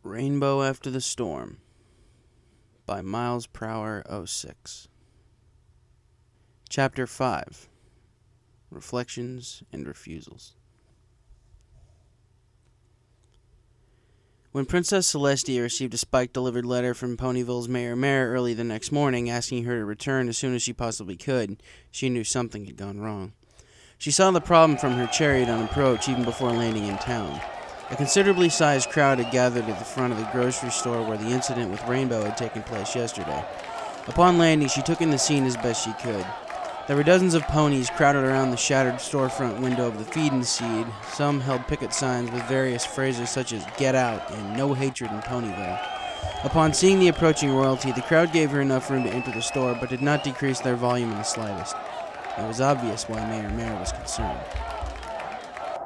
Rainbow After the Storm by Miles Prower 06. Chapter 5. Reflections and Refusals. When Princess Celestia received a spike-delivered letter from Ponyville's Mayor early the next morning asking her to return as soon as she possibly could, she knew something had gone wrong. She saw the problem from her chariot on approach even before landing in town. A considerably sized crowd had gathered at the front of the grocery store where the incident with Rainbow had taken place yesterday. Upon landing, she took in the scene as best she could. There were dozens of ponies crowded around the shattered storefront window of the Feed and Seed. Some held picket signs with various phrases such as "Get Out" and "No Hatred in Ponyville." Upon seeing the approaching royalty, the crowd gave her enough room to enter the store, but did not decrease their volume in the slightest. It was obvious why Mayor was concerned.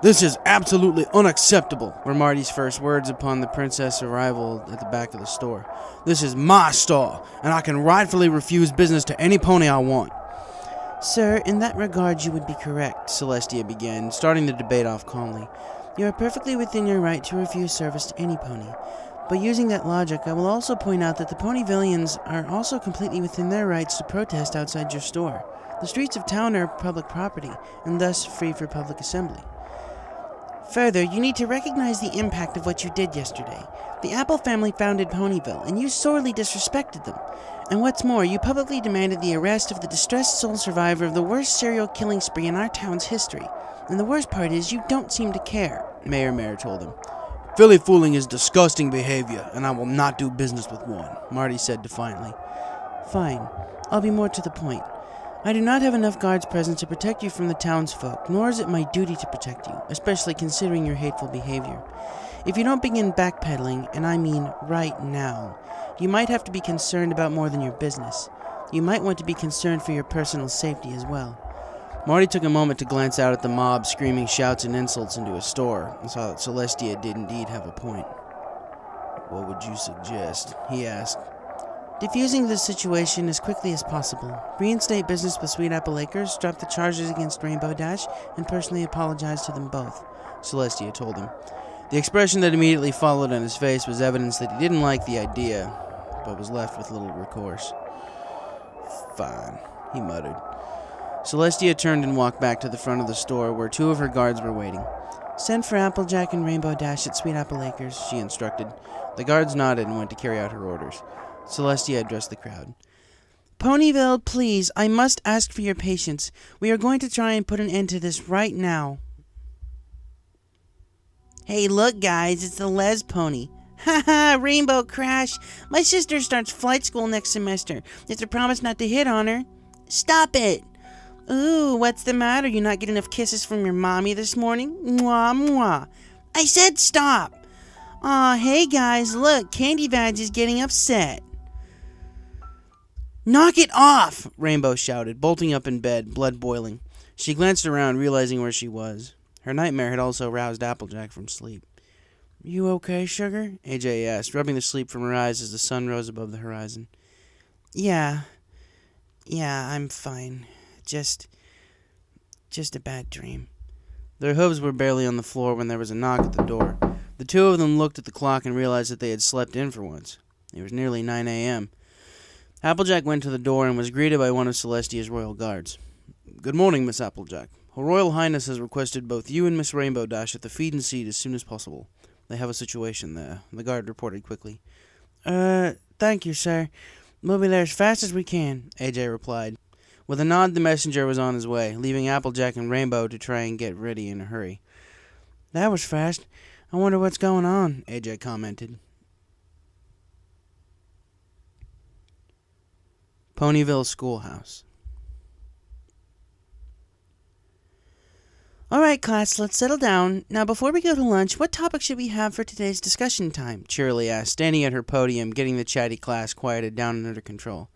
"This is absolutely unacceptable," were Marty's first words upon the princess' arrival at the back of the store. "This is my store, and I can rightfully refuse business to any pony I want." "Sir, in that regard you would be correct," Celestia began, starting the debate off calmly. "You are perfectly within your right to refuse service to any pony. But using that logic, I will also point out that the Ponyvillians are also completely within their rights to protest outside your store. The streets of town are public property, and thus free for public assembly. Further, you need to recognize the impact of what you did yesterday. The Apple family founded Ponyville, and you sorely disrespected them. And what's more, you publicly demanded the arrest of the distressed sole survivor of the worst serial killing spree in our town's history. And the worst part is, you don't seem to care," Mayor told him. "Filly fooling is disgusting behavior, and I will not do business with one," Marty said defiantly. "Fine. I'll be more to the point. I do not have enough guards present to protect you from the townsfolk, nor is it my duty to protect you, especially considering your hateful behavior. If you don't begin backpedaling, and I mean right now, you might have to be concerned about more than your business. You might want to be concerned for your personal safety as well." Marty took a moment to glance out at the mob screaming shouts and insults into his store, and saw that Celestia did indeed have a point. "What would you suggest?" he asked. "Diffusing this situation as quickly as possible. Reinstate business with Sweet Apple Acres, drop the charges against Rainbow Dash, and personally apologize to them both," Celestia told him. The expression that immediately followed on his face was evidence that he didn't like the idea, but was left with little recourse. "Fine," he muttered. Celestia turned and walked back to the front of the store where two of her guards were waiting. "Send for Applejack and Rainbow Dash at Sweet Apple Acres," she instructed. The guards nodded and went to carry out her orders. Celestia addressed the crowd. "Ponyville, please, I must ask for your patience. We are going to try and put an end to this right now." "Hey, look, guys, it's the Les Pony." "Ha, Rainbow Crash. My sister starts flight school next semester. You have to promise not to hit on her." "Stop it." "Ooh, what's the matter? You not getting enough kisses from your mommy this morning?" "Mwah, mwah." "I said stop." "Aw, hey, guys, look, Candy Badge is getting upset." "Knock it off!" Rainbow shouted, bolting up in bed, blood boiling. She glanced around, realizing where she was. Her nightmare had also roused Applejack from sleep. "You okay, sugar?" AJ asked, rubbing the sleep from her eyes as the sun rose above the horizon. Yeah, I'm fine. Just a bad dream." Their hooves were barely on the floor when there was a knock at the door. The two of them looked at the clock and realized that they had slept in for once. It was nearly 9 a.m. Applejack went to the door and was greeted by one of Celestia's royal guards. "Good morning, Miss Applejack. Her Royal Highness has requested both you and Miss Rainbow Dash at the Feed and Seed as soon as possible. They have a situation there," the guard reported quickly. Thank you, sir. We'll be there as fast as we can," AJ replied. With a nod, the messenger was on his way, leaving Applejack and Rainbow to try and get ready in a hurry. "That was fast. I wonder what's going on," AJ commented. Ponyville Schoolhouse. "All right, class, let's settle down. Now, before we go to lunch, what topic should we have for today's discussion time?" Cheerily asked, standing at her podium, getting the chatty class quieted down and under control.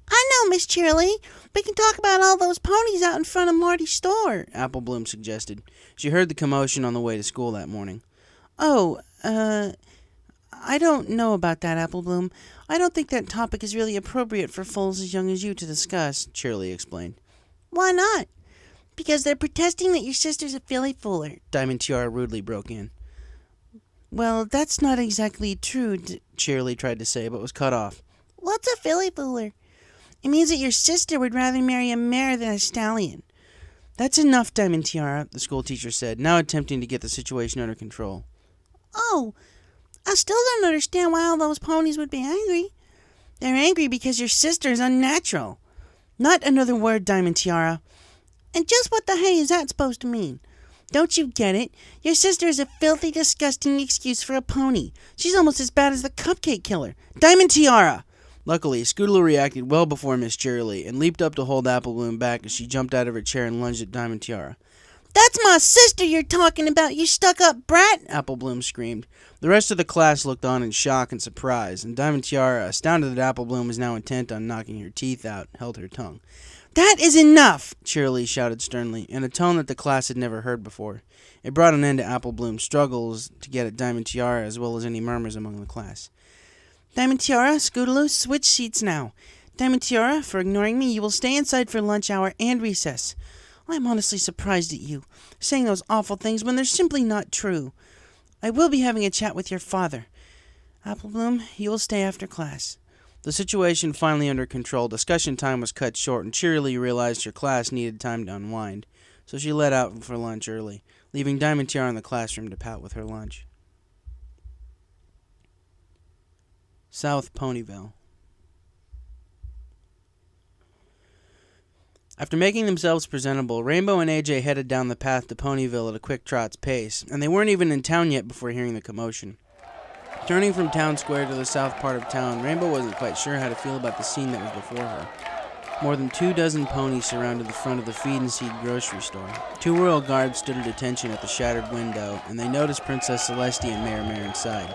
"I know, Miss Cheerily. We can talk about all those ponies out in front of Marty's store," Apple Bloom suggested. She heard the commotion on the way to school that morning. "Oh, I don't know about that, Apple Bloom. I don't think that topic is really appropriate for foals as young as you to discuss," Cheerily explained. "Why not?" "Because they're protesting that your sister's a filly fooler," Diamond Tiara rudely broke in. Well, that's not exactly true, Cheerilee tried to say, but was cut off. What's a filly fooler? It means that your sister would rather marry a mare than a stallion. That's enough, Diamond Tiara, the schoolteacher said, now attempting to get the situation under control. Oh, I still don't understand why all those ponies would be angry. They're angry because your sister is unnatural. Not another word, Diamond Tiara. And just what the hey is that supposed to mean? Don't you get it? Your sister is a filthy, disgusting excuse for a pony. She's almost as bad as the Cupcake Killer. Diamond Tiara! Luckily, Scootaloo reacted well before Miss Cheerilee and leaped up to hold Apple Bloom back as she jumped out of her chair and lunged at Diamond Tiara. That's my sister you're talking about, you stuck-up brat! Apple Bloom screamed. The rest of the class looked on in shock and surprise, and Diamond Tiara, astounded that Apple Bloom was now intent on knocking her teeth out, held her tongue. That is enough! Cheerilee shouted sternly, in a tone that the class had never heard before. It brought an end to Apple Bloom's struggles to get at Diamond Tiara, as well as any murmurs among the class. Diamond Tiara, Scootaloo, switch seats now. Diamond Tiara, for ignoring me, you will stay inside for lunch hour and recess. I'm honestly surprised at you, saying those awful things when they're simply not true. I will be having a chat with your father. Apple Bloom, you will stay after class. The situation finally under control, discussion time was cut short, and Cheerilee realized her class needed time to unwind, so she let out for lunch early, leaving Diamond Tiara in the classroom to pout with her lunch. South Ponyville. After making themselves presentable, Rainbow and AJ headed down the path to Ponyville at a quick trot's pace, and they weren't even in town yet before hearing the commotion. Turning from Town Square to the south part of town, Rainbow wasn't quite sure how to feel about the scene that was before her. More than 24 ponies surrounded the front of the Feed and Seed grocery store. 2 royal guards stood at attention at the shattered window, and they noticed Princess Celestia and Mayor Mare inside.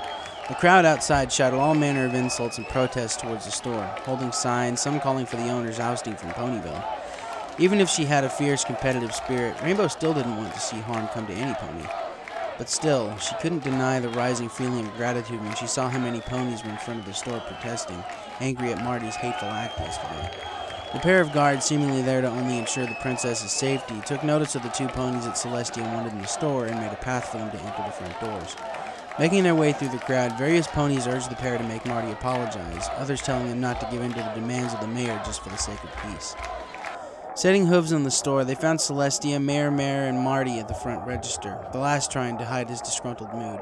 The crowd outside shouted all manner of insults and protests towards the store, holding signs, some calling for the owner's ousting from Ponyville. Even if she had a fierce competitive spirit, Rainbow still didn't want to see harm come to any pony. But still, she couldn't deny the rising feeling of gratitude when she saw how many ponies were in front of the store protesting, angry at Marty's hateful act yesterday. The pair of guards, seemingly there to only ensure the princess's safety, took notice of the 2 ponies that Celestia wanted in the store and made a path for them to enter the front doors. Making their way through the crowd, various ponies urged the pair to make Marty apologize, others telling them not to give in to the demands of the mayor just for the sake of peace. Setting hooves in the store, they found Celestia, Mayor Mare, and Marty at the front register, the last trying to hide his disgruntled mood.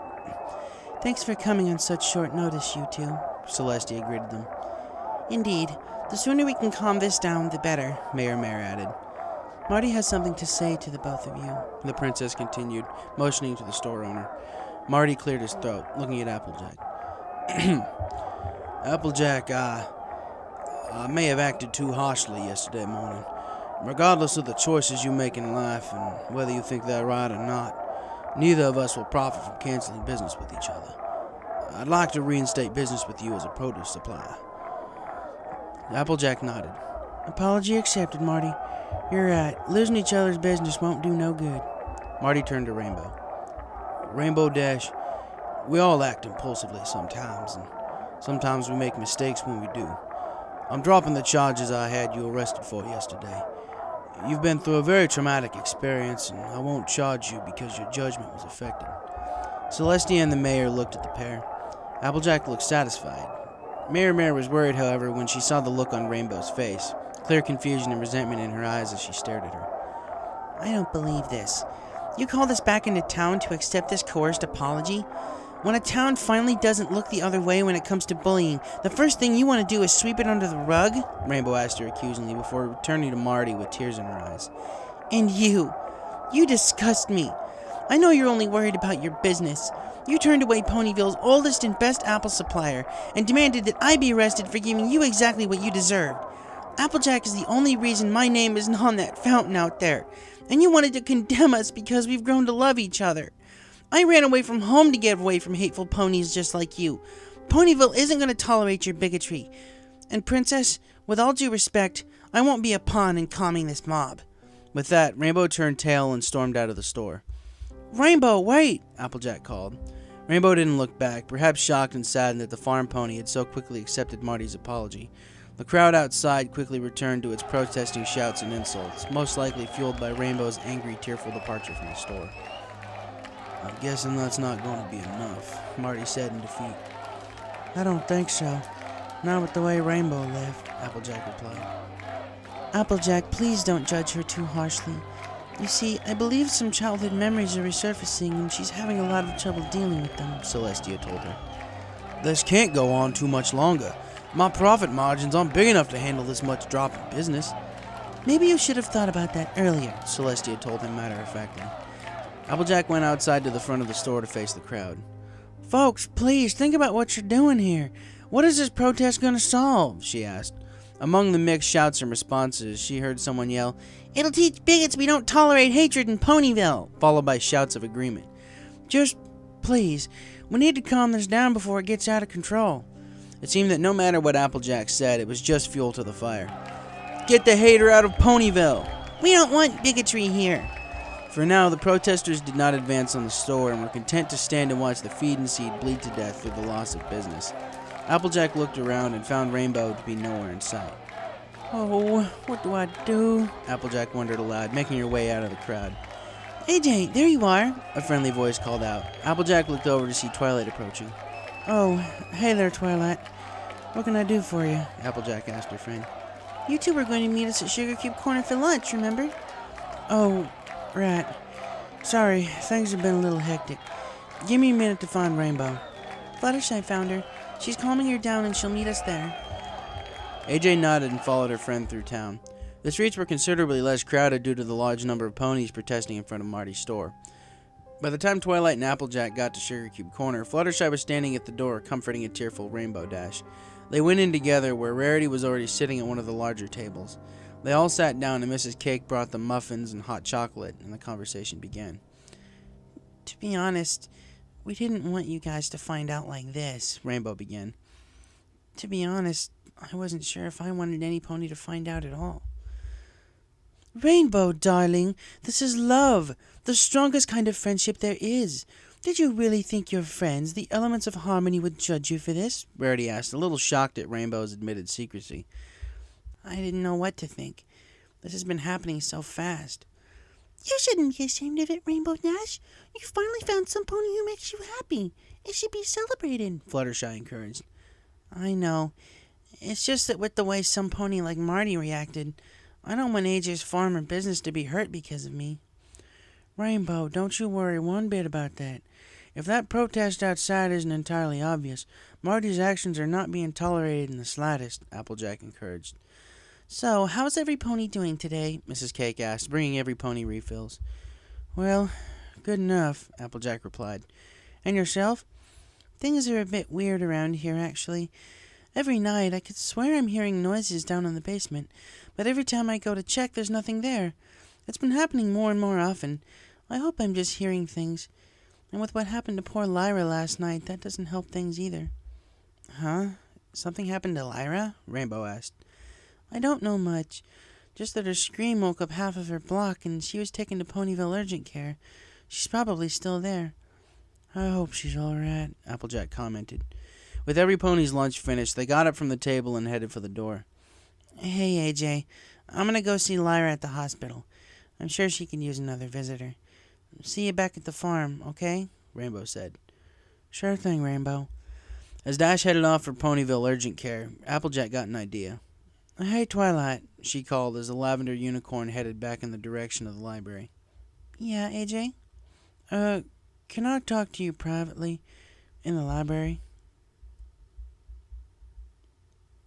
Thanks for coming on such short notice, you two, Celestia greeted them. Indeed, the sooner we can calm this down, the better, Mayor Mare added. Marty has something to say to the both of you, the princess continued, motioning to the store owner. Marty cleared his throat, looking at Applejack. Applejack, I may have acted too harshly yesterday morning. Regardless of the choices you make in life and whether you think they're right or not, neither of us will profit from canceling business with each other. I'd like to reinstate business with you as a produce supplier. Applejack nodded. Apology accepted, Marty. You're right. Losing each other's business won't do no good. Marty turned to Rainbow. Rainbow Dash, we all act impulsively sometimes, and sometimes we make mistakes when we do. I'm dropping the charges I had you arrested for yesterday. You've been through a very traumatic experience, and I won't charge you because your judgment was affected. Celestia and the mayor looked at the pair. Applejack looked satisfied. Mayor Mare was worried, however, when she saw the look on Rainbow's face, clear confusion and resentment in her eyes as she stared at her. I don't believe this. You called us back into town to accept this coerced apology? When a town finally doesn't look the other way when it comes to bullying, the first thing you want to do is sweep it under the rug? Rainbow asked her accusingly before returning to Marty with tears in her eyes. And you disgust me. I know you're only worried about your business. You turned away Ponyville's oldest and best apple supplier and demanded that I be arrested for giving you exactly what you deserved. Applejack is the only reason my name isn't on that fountain out there, and you wanted to condemn us because we've grown to love each other. I ran away from home to get away from hateful ponies just like you. Ponyville isn't going to tolerate your bigotry. And Princess, with all due respect, I won't be a pawn in calming this mob. With that, Rainbow turned tail and stormed out of the store. Rainbow, wait! Applejack called. Rainbow didn't look back, perhaps shocked and saddened that the farm pony had so quickly accepted Marty's apology. The crowd outside quickly returned to its protesting shouts and insults, most likely fueled by Rainbow's angry, tearful departure from the store. I'm guessing that's not going to be enough, Marty said in defeat. I don't think so. Not with the way Rainbow lived, Applejack replied. Applejack, please don't judge her too harshly. You see, I believe some childhood memories are resurfacing and she's having a lot of trouble dealing with them, Celestia told her. This can't go on too much longer. My profit margins aren't big enough to handle this much drop in business. Maybe you should have thought about that earlier, Celestia told him matter-of-factly. Applejack went outside to the front of the store to face the crowd. Folks, please, think about what you're doing here. What is this protest going to solve? She asked. Among the mixed shouts and responses, she heard someone yell, It'll teach bigots we don't tolerate hatred in Ponyville, followed by shouts of agreement. Just, please, we need to calm this down before it gets out of control. It seemed that no matter what Applejack said, it was just fuel to the fire. Get the hater out of Ponyville! We don't want bigotry here. For now, the protesters did not advance on the store and were content to stand and watch the feed and seed bleed to death through the loss of business. Applejack looked around and found Rainbow to be nowhere in sight. Oh, what do I do? Applejack wondered aloud, making her way out of the crowd. AJ, there you are, a friendly voice called out. Applejack looked over to see Twilight approaching. Oh, hey there, Twilight. What can I do for you? Applejack asked her friend. You two were going to meet us at Sugar Cube Corner for lunch, remember? Oh, right. Sorry, things have been a little hectic. Give me a minute to find Rainbow. Fluttershy found her. She's calming her down and she'll meet us there. AJ nodded and followed her friend through town. The streets were considerably less crowded due to the large number of ponies protesting in front of Marty's store. By the time Twilight and Applejack got to Sugar Cube Corner, Fluttershy was standing at the door, comforting a tearful Rainbow Dash. They went in together, where Rarity was already sitting at one of the larger tables. They all sat down, and Mrs. Cake brought them muffins and hot chocolate, and the conversation began. To be honest, we didn't want you guys to find out like this, Rainbow began. To be honest, I wasn't sure if I wanted any pony to find out at all. Rainbow, darling, this is love, the strongest kind of friendship there is. Did you really think your friends, the elements of harmony, would judge you for this? Rarity asked, a little shocked at Rainbow's admitted secrecy. I didn't know what to think. This has been happening so fast. You shouldn't be ashamed of it, Rainbow Dash. You finally found some pony who makes you happy. It should be celebrated, Fluttershy encouraged. I know. It's just that with the way some pony like Marty reacted, I don't want AJ's farm or business to be hurt because of me. Rainbow, don't you worry one bit about that. If that protest outside isn't entirely obvious, Marty's actions are not being tolerated in the slightest, Applejack encouraged. So, how's every pony doing today? Mrs. Cake asked, bringing every pony refills. Well, good enough, Applejack replied. And yourself? Things are a bit weird around here, actually. Every night, I could swear I'm hearing noises down in the basement, but every time I go to check, there's nothing there. It's been happening more and more often. I hope I'm just hearing things. And with what happened to poor Lyra last night, that doesn't help things either. Huh? Something happened to Lyra? Rainbow asked. I don't know much. Just that her scream woke up half of her block, and she was taken to Ponyville urgent care. She's probably still there. I hope she's all right, Applejack commented. With every pony's lunch finished, they got up from the table and headed for the door. Hey, AJ. I'm gonna go see Lyra at the hospital. I'm sure she could use another visitor. See you back at the farm, okay? Rainbow said. Sure thing, Rainbow. As Dash headed off for Ponyville urgent care, Applejack got an idea. Hey, Twilight, she called as the lavender unicorn headed back in the direction of the library. Yeah, AJ? Can I talk to you privately in the library?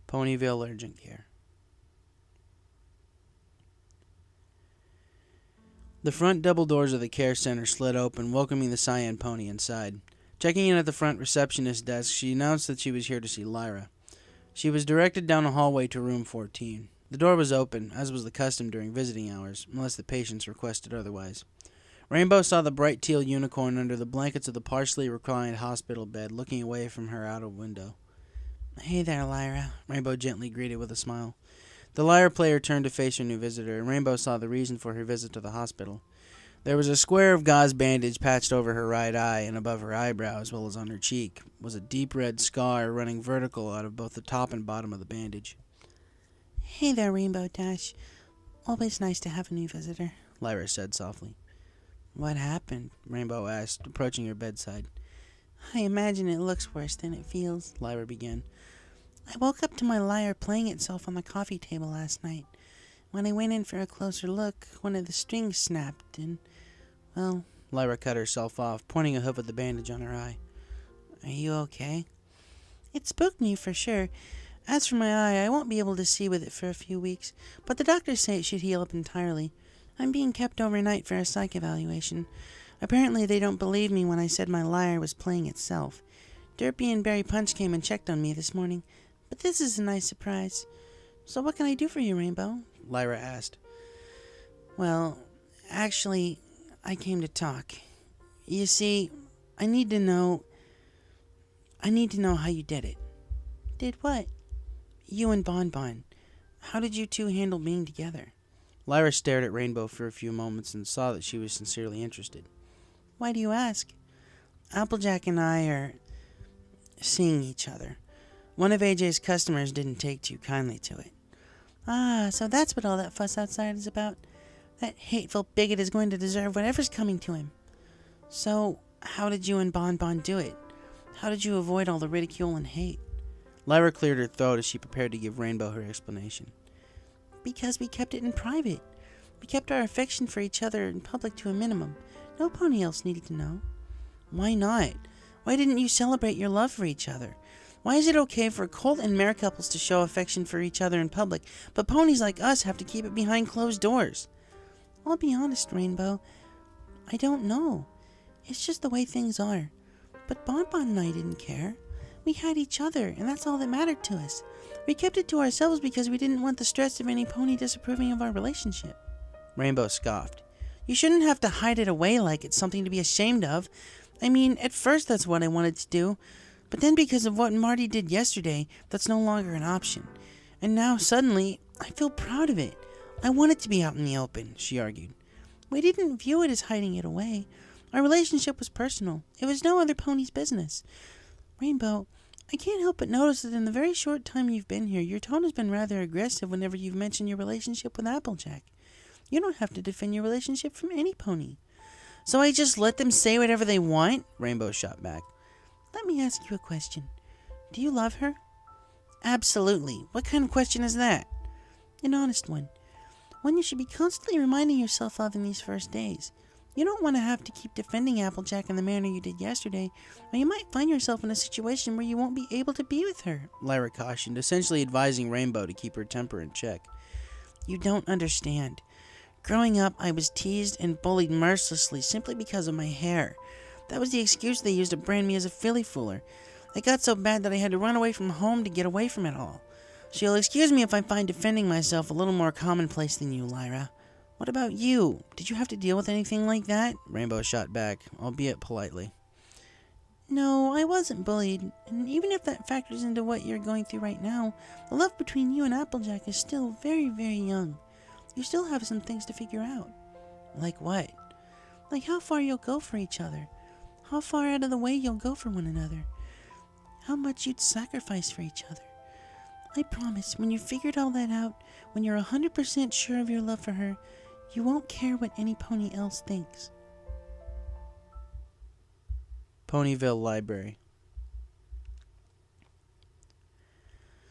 Ponyville urgent care. The front double doors of the care center slid open, welcoming the Cyan pony inside. Checking in at the front receptionist desk, she announced that she was here to see Lyra. She was directed down a hallway to room 14. The door was open, as was the custom during visiting hours, unless the patients requested otherwise. Rainbow saw the bright teal unicorn under the blankets of the partially reclined hospital bed, looking away from her outer window. Hey there, Lyra, Rainbow gently greeted with a smile. The lyre player turned to face her new visitor, and Rainbow saw the reason for her visit to the hospital. There was a square of gauze bandage patched over her right eye, and above her eyebrow, as well as on her cheek, was a deep red scar running vertical out of both the top and bottom of the bandage. Hey there, Rainbow Dash. Always nice to have a new visitor, Lyra said softly. What happened? Rainbow asked, approaching her bedside. I imagine it looks worse than it feels, Lyra began. I woke up to my lyre playing itself on the coffee table last night. When I went in for a closer look, one of the strings snapped and, well, Lyra cut herself off, pointing a hoof at the bandage on her eye. Are you okay? It spooked me for sure. As for my eye, I won't be able to see with it for a few weeks, but the doctors say it should heal up entirely. I'm being kept overnight for a psych evaluation. Apparently they don't believe me when I said my lyre was playing itself. Derpy and Berry Punch came and checked on me this morning, but this is a nice surprise. So what can I do for you, Rainbow? Lyra asked. Well, actually, I came to talk. You see, I need to know how you did it. Did what? You and Bon Bon. How did you two handle being together? Lyra stared at Rainbow for a few moments and saw that she was sincerely interested. Why do you ask? Applejack and I are seeing each other. One of AJ's customers didn't take too kindly to it. Ah, so that's what all that fuss outside is about. That hateful bigot is going to deserve whatever's coming to him. So, how did you and Bon Bon do it? How did you avoid all the ridicule and hate? Lyra cleared her throat as she prepared to give Rainbow her explanation. Because we kept it in private. We kept our affection for each other in public to a minimum. No pony else needed to know. Why not? Why didn't you celebrate your love for each other? Why is it okay for colt and mare couples to show affection for each other in public, but ponies like us have to keep it behind closed doors? I'll be honest, Rainbow. I don't know. It's just the way things are. But Bon Bon and I didn't care. We had each other, and that's all that mattered to us. We kept it to ourselves because we didn't want the stress of any pony disapproving of our relationship. Rainbow scoffed. You shouldn't have to hide it away like it's something to be ashamed of. I mean, at first that's what I wanted to do. But then because of what Marty did yesterday, that's no longer an option. And now, suddenly, I feel proud of it. I want it to be out in the open, she argued. We didn't view it as hiding it away. Our relationship was personal. It was no other pony's business. Rainbow, I can't help but notice that in the very short time you've been here, your tone has been rather aggressive whenever you've mentioned your relationship with Applejack. You don't have to defend your relationship from any pony. So I just let them say whatever they want? Rainbow shot back. Let me ask you a question. Do you love her? Absolutely. What kind of question is that? An honest one. One you should be constantly reminding yourself of in these first days. You don't want to have to keep defending Applejack in the manner you did yesterday, or you might find yourself in a situation where you won't be able to be with her, Lyra cautioned, essentially advising Rainbow to keep her temper in check. You don't understand. Growing up, I was teased and bullied mercilessly simply because of my hair. That was the excuse they used to brand me as a filly fooler. It got so bad that I had to run away from home to get away from it all. So you'll excuse me if I find defending myself a little more commonplace than you, Lyra. What about you? Did you have to deal with anything like that? Rainbow shot back, albeit politely. No, I wasn't bullied, and even if that factors into what you're going through right now, the love between you and Applejack is still very, very young. You still have some things to figure out. Like what? Like how far you'll go for each other. How far out of the way you'll go for one another. How much you'd sacrifice for each other. I promise, when you figured all that out, when you're 100% sure of your love for her, you won't care what any pony else thinks. Ponyville Library.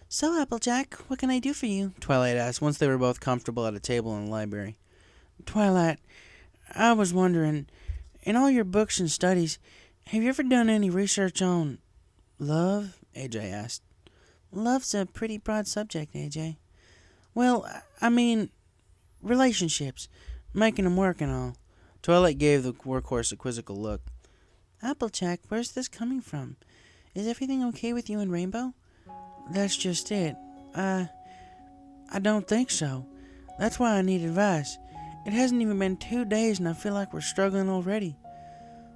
So, Applejack, what can I do for you? Twilight asked once they were both comfortable at a table in the library. Twilight, I was wondering, in all your books and studies, have you ever done any research on love? AJ asked. Love's a pretty broad subject, AJ. Well, I mean, relationships, making them work and all. Twilight gave the workhorse a quizzical look. Applejack, where's this coming from? Is everything okay with you and Rainbow? That's just it. I don't think so. That's why I need advice. It hasn't even been 2 days and I feel like we're struggling already.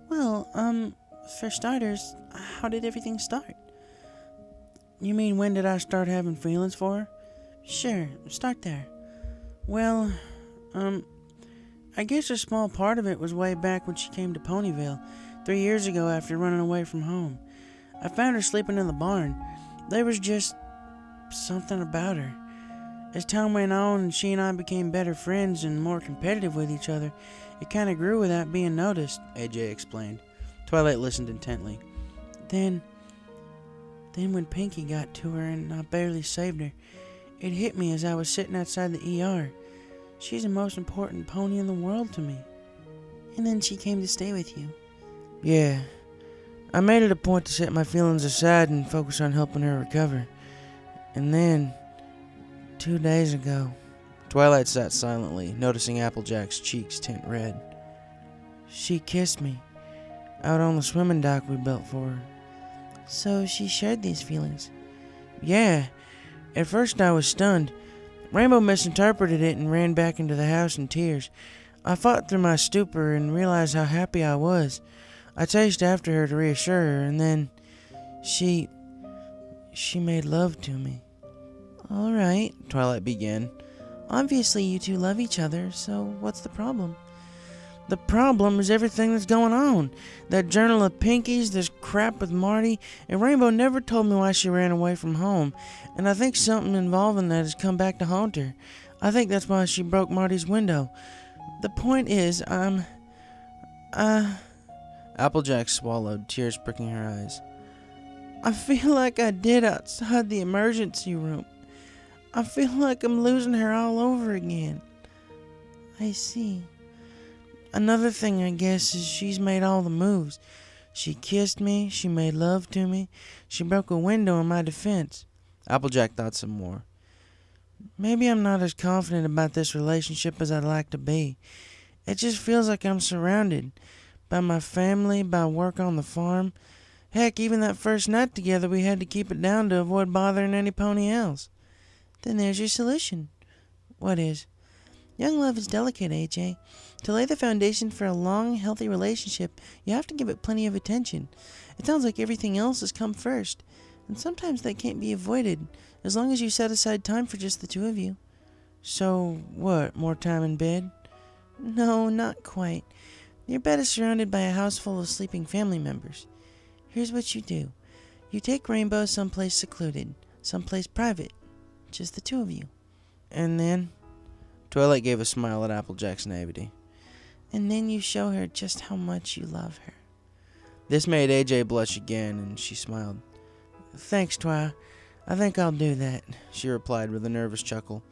Well, for starters, how did everything start? You mean when did I start having feelings for her? Sure, start there. Well, I guess a small part of it was way back when she came to Ponyville, 3 years ago after running away from home. I found her sleeping in the barn. There was just something about her. As time went on and she and I became better friends and more competitive with each other, It kind of grew without being noticed, AJ explained. Twilight listened intently. Then when Pinky got to her and I barely saved her, it hit me as I was sitting outside the ER. She's the most important pony in the world to me. And then she came to stay with you. Yeah. I made it a point to set my feelings aside and focus on helping her recover. And then, 2 days ago... Twilight sat silently, noticing Applejack's cheeks tint red. She kissed me, out on the swimming dock we built for her. So she shared these feelings? Yeah. At first I was stunned. Rainbow misinterpreted it and ran back into the house in tears. I fought through my stupor and realized how happy I was. I chased after her to reassure her, and then she made love to me. All right, Twilight began. Obviously you two love each other, so what's the problem? The problem is everything that's going on. That journal of Pinky's, this crap with Marty, and Rainbow never told me why she ran away from home. And I think something involving that has come back to haunt her. I think that's why she broke Marty's window. The point is, Applejack swallowed, tears pricking her eyes. I feel like I did outside the emergency room. I feel like I'm losing her all over again. I see. Another thing, I guess, is she's made all the moves. She kissed me, she made love to me, she broke a window in my defense. Applejack thought some more. Maybe I'm not as confident about this relationship as I'd like to be. It just feels like I'm surrounded by my family, by work on the farm. Heck, even that first night together, we had to keep it down to avoid bothering any pony else. Then there's your solution. What is? Young love is delicate, AJ. To lay the foundation for a long, healthy relationship, you have to give it plenty of attention. It sounds like everything else has come first, and sometimes that can't be avoided, as long as you set aside time for just the two of you. So, what, more time in bed? No, not quite. Your bed is surrounded by a house full of sleeping family members. Here's what you do. You take Rainbow someplace secluded, someplace private. Just the two of you. And then? Twilight gave a smile at Applejack's naivety. And then you show her just how much you love her. This made AJ blush again, and she smiled. Thanks, Twi. I think I'll do that, she replied with a nervous chuckle.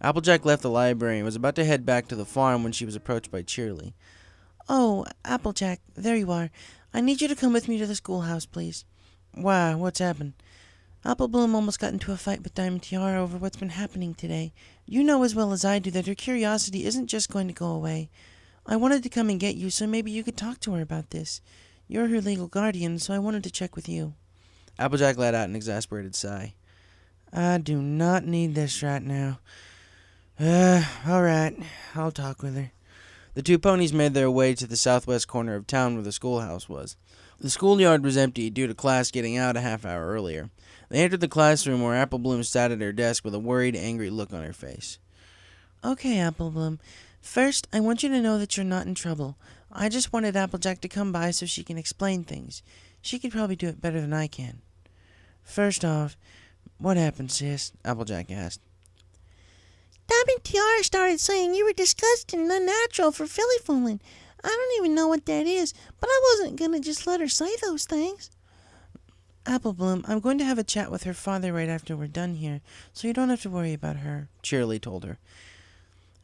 Applejack left the library and was about to head back to the farm when she was approached by Cheerly. Oh, Applejack, there you are. I need you to come with me to the schoolhouse, please. Why? What's happened? Apple Bloom almost got into a fight with Diamond Tiara over what's been happening today. You know as well as I do that her curiosity isn't just going to go away. I wanted to come and get you so maybe you could talk to her about this. You're her legal guardian, so I wanted to check with you. Applejack let out an exasperated sigh. I do not need this right now. All right. I'll talk with her. The two ponies made their way to the southwest corner of town where the schoolhouse was. The schoolyard was empty due to class getting out a half hour earlier. They entered the classroom where Apple Bloom sat at her desk with a worried, angry look on her face. Okay, Apple Bloom. First, I want you to know that you're not in trouble. I just wanted Applejack to come by so she can explain things. She could probably do it better than I can. First off, what happened, sis? Applejack asked. Diamond Tiara started saying you were disgusting and unnatural for filly fooling. I don't even know what that is, but I wasn't going to just let her say those things. Apple Bloom, I'm going to have a chat with her father right after we're done here, so you don't have to worry about her, Cheerly told her.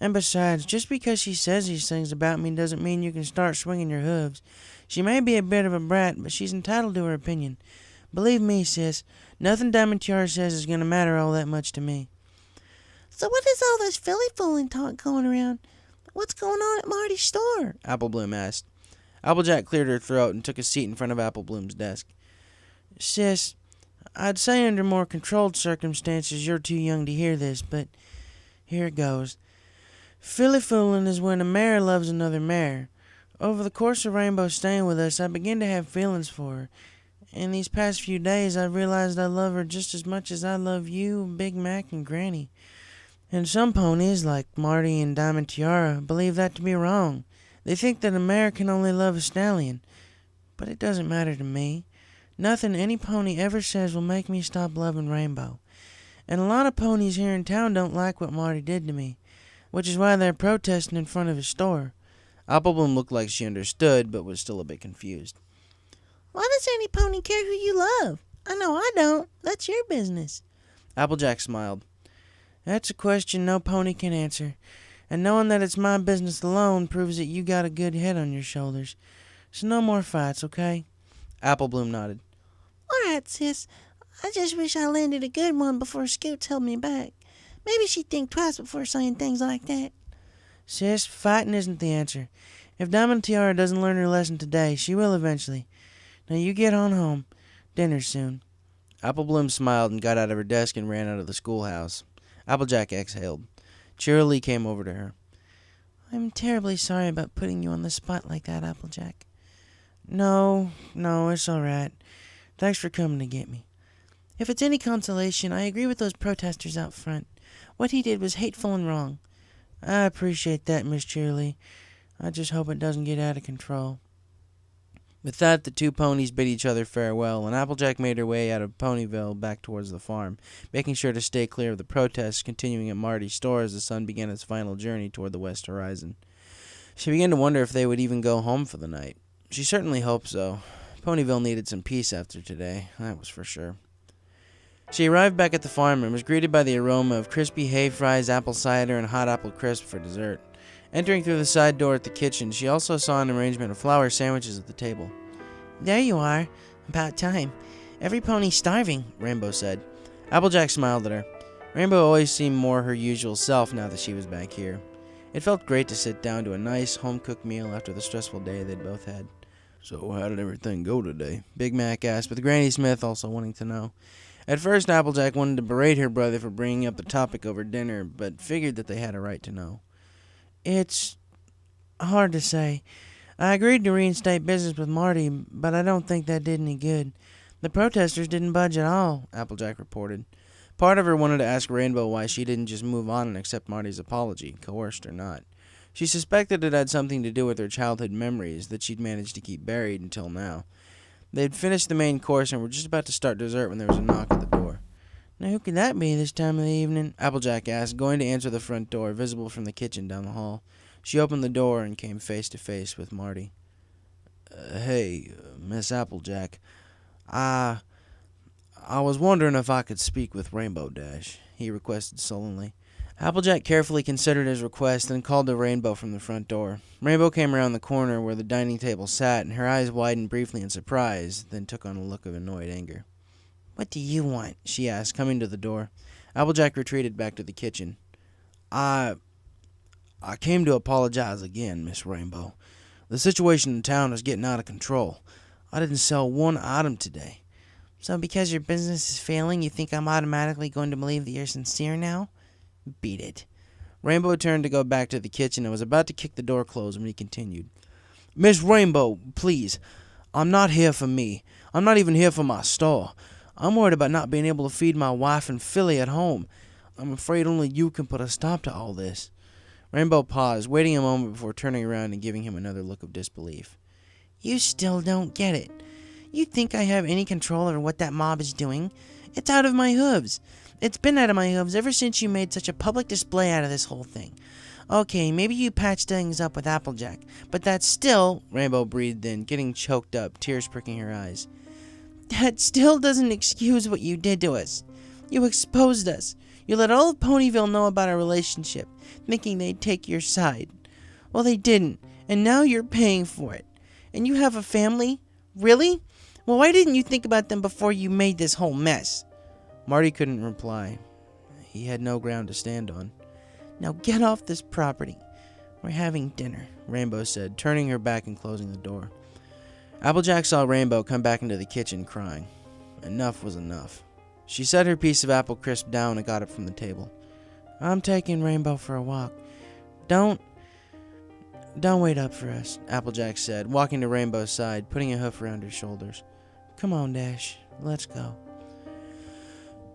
And besides, just because she says these things about me doesn't mean you can start swinging your hooves. She may be a bit of a brat, but she's entitled to her opinion. Believe me, sis, nothing Diamond Tiara says is going to matter all that much to me. So what is all this filly fooling talk going around? What's going on at Marty's store? Apple Bloom asked. Applejack cleared her throat and took a seat in front of Apple Bloom's desk. Sis, I'd say under more controlled circumstances you're too young to hear this, but here it goes. Filly fooling is when a mare loves another mare. Over the course of Rainbow staying with us, I began to have feelings for her. In these past few days, I've realized I love her just as much as I love you, Big Mac, and Granny. And some ponies, like Marty and Diamond Tiara, believe that to be wrong. They think that a mare can only love a stallion. But it doesn't matter to me. Nothing any pony ever says will make me stop loving Rainbow. And a lot of ponies here in town don't like what Marty did to me, which is why they're protesting in front of his store. Applebloom looked like she understood, but was still a bit confused. Why does any pony care who you love? I know I don't. That's your business. Applejack smiled. That's a question no pony can answer. And knowing that it's my business alone proves that you got a good head on your shoulders. So no more fights, okay? Applebloom nodded. All right, sis. I just wish I landed a good one before Scoots held me back. Maybe she'd think twice before saying things like that. Sis, fighting isn't the answer. If Diamond Tiara doesn't learn her lesson today, she will eventually. Now you get on home. Dinner's soon. Applebloom smiled and got out of her desk and ran out of the schoolhouse. Applejack exhaled. Cheerily came over to her. I'm terribly sorry about putting you on the spot like that, Applejack. No, it's all right. Thanks for coming to get me. If it's any consolation, I agree with those protesters out front. What he did was hateful and wrong. I appreciate that, Miss Cheerily. I just hope it doesn't get out of control. With that, the two ponies bid each other farewell, and Applejack made her way out of Ponyville back towards the farm, making sure to stay clear of the protests continuing at Marty's store as the sun began its final journey toward the west horizon. She began to wonder if they would even go home for the night. She certainly hoped so. Ponyville needed some peace after today, that was for sure. She arrived back at the farm and was greeted by the aroma of crispy hay fries, apple cider, and hot apple crisp for dessert. Entering through the side door at the kitchen, she also saw an arrangement of flour sandwiches at the table. There you are. About time. Every pony's starving, Rainbow said. Applejack smiled at her. Rainbow always seemed more her usual self now that she was back here. It felt great to sit down to a nice, home-cooked meal after the stressful day they'd both had. "So how did everything go today?" Big Mac asked, with Granny Smith also wanting to know. At first, Applejack wanted to berate her brother for bringing up the topic over dinner, but figured that they had a right to know. It's hard to say. I agreed to reinstate business with Marty, but I don't think that did any good. The protesters didn't budge at all, Applejack reported. Part of her wanted to ask Rainbow why she didn't just move on and accept Marty's apology, coerced or not. She suspected it had something to do with her childhood memories that she'd managed to keep buried until now. They'd finished the main course and were just about to start dessert when there was a knock at the door. "Now who could that be this time of the evening?" Applejack asked, going to answer the front door, visible from the kitchen down the hall. She opened the door and came face to face with Marty. Hey, Miss Applejack. I was wondering if I could speak with Rainbow Dash," he requested sullenly. Applejack carefully considered his request, then called to Rainbow from the front door. Rainbow came around the corner where the dining table sat, and her eyes widened briefly in surprise, then took on a look of annoyed anger. "What do you want?" she asked, coming to the door. Applejack retreated back to the kitchen. I came to apologize again, Miss Rainbow. The situation in town is getting out of control. I didn't sell one item today." "So because your business is failing, you think I'm automatically going to believe that you're sincere now? Beat it." Rainbow turned to go back to the kitchen and was about to kick the door closed when he continued. "Miss Rainbow, please. I'm not here for me. I'm not even here for my store. I'm worried about not being able to feed my wife and Philly at home. I'm afraid only you can put a stop to all this." Rainbow paused, waiting a moment before turning around and giving him another look of disbelief. "You still don't get it. You think I have any control over what that mob is doing? It's out of my hooves. It's been out of my hooves ever since you made such a public display out of this whole thing. Okay, maybe you patched things up with Applejack, but that's still," Rainbow breathed in, getting choked up, tears pricking her eyes. "That still doesn't excuse what you did to us. You exposed us. You let all of Ponyville know about our relationship, thinking they'd take your side. Well, they didn't, and now you're paying for it. And you have a family? Really? Well, why didn't you think about them before you made this whole mess?" Marty couldn't reply. He had no ground to stand on. "Now get off this property. We're having dinner," Rainbow said, turning her back and closing the door. Applejack saw Rainbow come back into the kitchen crying. Enough was enough. She set her piece of apple crisp down and got up from the table. "I'm taking Rainbow for a walk. Don't wait up for us," Applejack said, walking to Rainbow's side, putting a hoof around her shoulders. "Come on, Dash. Let's go."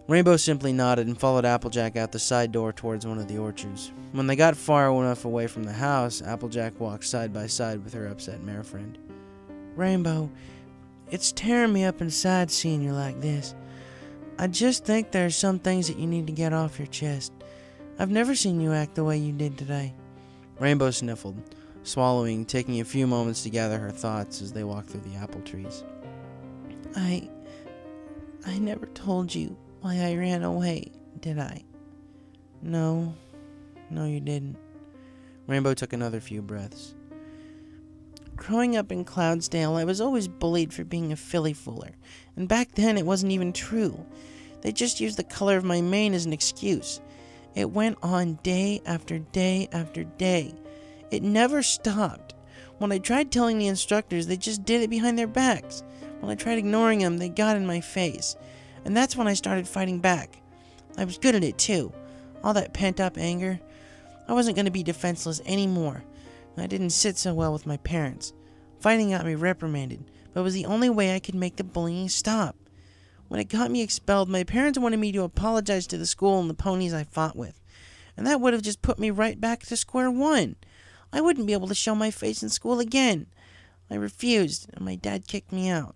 Rainbow simply nodded and followed Applejack out the side door towards one of the orchards. When they got far enough away from the house, Applejack walked side by side with her upset mare friend. "Rainbow, it's tearing me up inside seeing you like this. I just think there are some things that you need to get off your chest. I've never seen you act the way you did today." Rainbow sniffled. swallowing, taking a few moments to gather her thoughts as they walked through the apple trees. I never told you why I ran away, did I? No, you didn't. Rainbow took another few breaths. Growing up in Cloudsdale, I was always bullied for being a filly fooler, and back then it wasn't even true. They just used the color of my mane as an excuse. It went on day after day after day. It never stopped. When I tried telling the instructors, they just did it behind their backs. When I tried ignoring them, they got in my face. And that's when I started fighting back. I was good at it too. All that pent-up anger. I wasn't going to be defenseless anymore. I didn't sit so well with my parents. Fighting got me reprimanded, but it was the only way I could make the bullying stop. When it got me expelled, my parents wanted me to apologize to the school and the ponies I fought with. And that would have just put me right back to square one. I wouldn't be able to show my face in school again. I refused, and my dad kicked me out.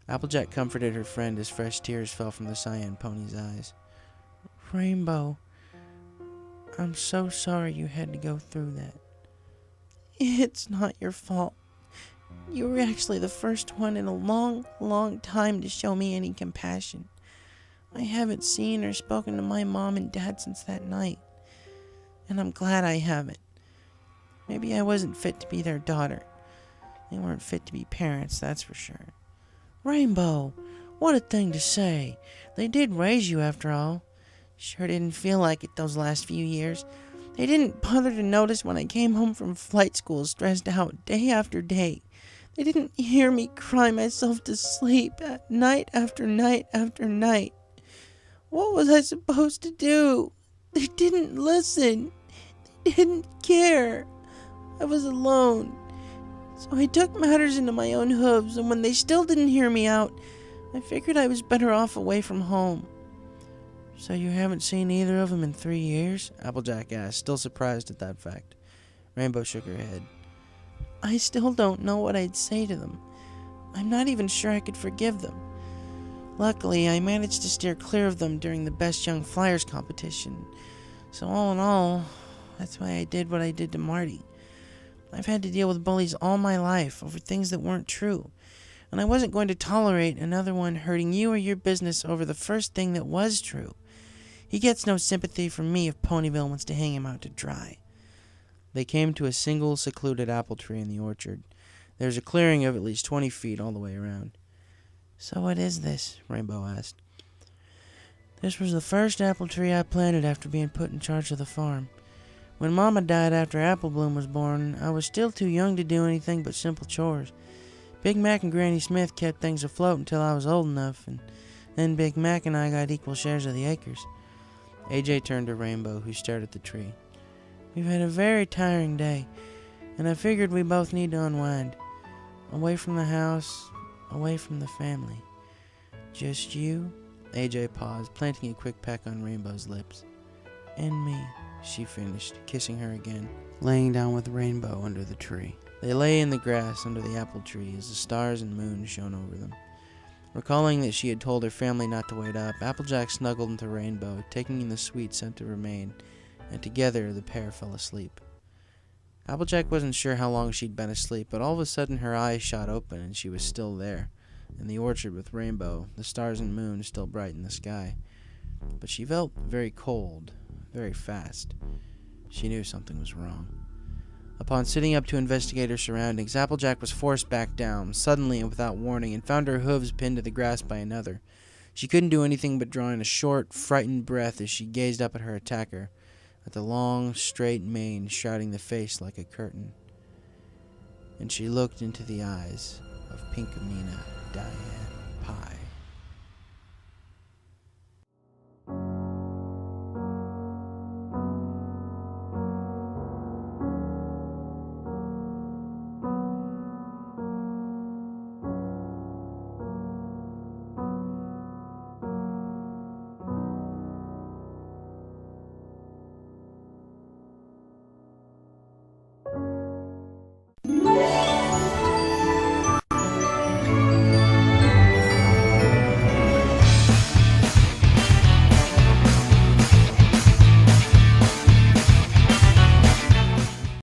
Applejack comforted her friend as fresh tears fell from the cyan pony's eyes. Rainbow, I'm so sorry you had to go through that. It's not your fault. You were actually the first one in a long, long time to show me any compassion. I haven't seen or spoken to my mom and dad since that night. And I'm glad I haven't. Maybe I wasn't fit to be their daughter. They weren't fit to be parents, that's for sure. Rainbow, what a thing to say. They did raise you after all. Sure didn't feel like it those last few years. They didn't bother to notice when I came home from flight school stressed out day after day. They didn't hear me cry myself to sleep at night after night after night. What was I supposed to do? They didn't listen. They didn't care. I was alone. So I took matters into my own hooves, and when they still didn't hear me out, I figured I was better off away from home. So you haven't seen either of them in 3 years? Applejack asked, still surprised at that fact. Rainbow shook her head. I still don't know what I'd say to them. I'm not even sure I could forgive them. Luckily, I managed to steer clear of them during the Best Young Flyers competition. So all in all, that's why I did what I did to Marty. I've had to deal with bullies all my life over things that weren't true. And I wasn't going to tolerate another one hurting you or your business over the first thing that was true. He gets no sympathy from me if Ponyville wants to hang him out to dry. They came to a single secluded apple tree in the orchard. There was a clearing of at least 20 feet all the way around. So what is this? Rainbow asked. This was the first apple tree I planted after being put in charge of the farm. When Mama died after Apple Bloom was born, I was still too young to do anything but simple chores. Big Mac and Granny Smith kept things afloat until I was old enough, and then Big Mac and I got equal shares of the acres. AJ turned to Rainbow, who stared at the tree. We've had a very tiring day, and I figured we both need to unwind. Away from the house, away from the family. Just you, AJ paused, planting a quick peck on Rainbow's lips. And me, she finished, kissing her again. Laying down with Rainbow under the tree. They lay in the grass under the apple tree as the stars and moon shone over them. Recalling that she had told her family not to wait up, Applejack snuggled into Rainbow, taking in the sweet scent of her mane, and together the pair fell asleep. Applejack wasn't sure how long she'd been asleep, but all of a sudden her eyes shot open and she was still there, in the orchard with Rainbow, the stars and moon still bright in the sky. But she felt very cold, very fast. She knew something was wrong. Upon sitting up to investigate her surroundings, Applejack was forced back down, suddenly and without warning, and found her hooves pinned to the grass by another. She couldn't do anything but draw in a short, frightened breath as she gazed up at her attacker, at the long, straight mane shrouding the face like a curtain. And she looked into the eyes of Pinkamena Diane Pye.